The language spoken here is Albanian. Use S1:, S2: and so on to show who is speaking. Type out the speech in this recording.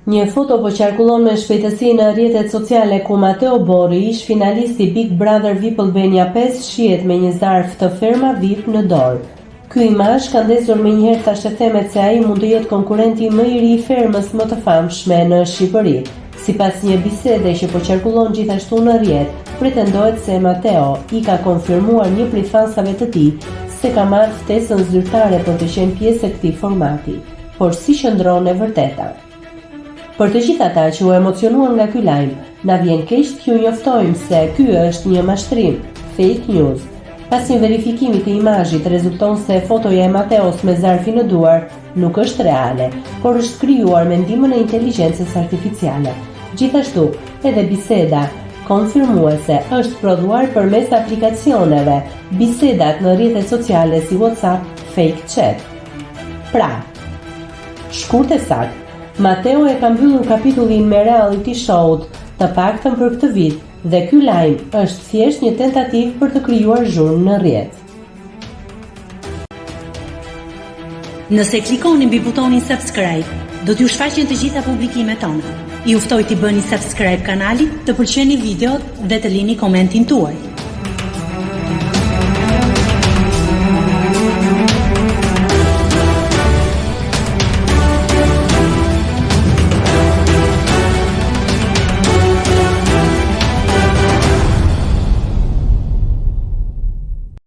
S1: Një foto po qarkullon me shpejtësi në rrjetet sociale ku Mateo Borri, ish finalisti Big Brother VIP Albania 5, shihet me një zarf të ferma VIP në dorë. Ky imazh ka ndezur menjëherë tashethemet se ai mund të jetë konkurrenti më i ri i fermës më të famshme në Shqipëri. Sipas një bisede që po qarkullon gjithashtu në rrjet, pretendohet se Mateo i ka konfirmuar një prej fansave të tij se ka marrë ftesën zyrtare për të qenë pjesë e këtij formati. Por si qëndron e vërteta? Për të gjithë ata që u emocionuan nga ky lajm, na vjen keq t'ju njoftojmë se ky është një mashtrim, fake news. Pas një verifikimi të imazhit rezulton se fotoja e Mateos me zarfin në duar nuk është reale, por është krijuar me ndihmën e inteligjencës artificiale. Gjithashtu, edhe biseda konfirmuese është prodhuar përmes aplikacioneve, bisedat në rrjetet sociale si WhatsApp, fake chat. Pra, shkurt e saktë, Mateo e ka mbyllur kapitullin me reality show-t, të paktën për këtë vit, dhe ky lajm është thjesht një tentativë për të krijuar zhurmë në rrjet.
S2: Nëse klikoni mbi butonin subscribe, do t'ju shfaqen të gjitha publikimet tona. Ju ftoj t'i bëni subscribe kanalit, të pëlqeni videot dhe të lini komentin tuaj.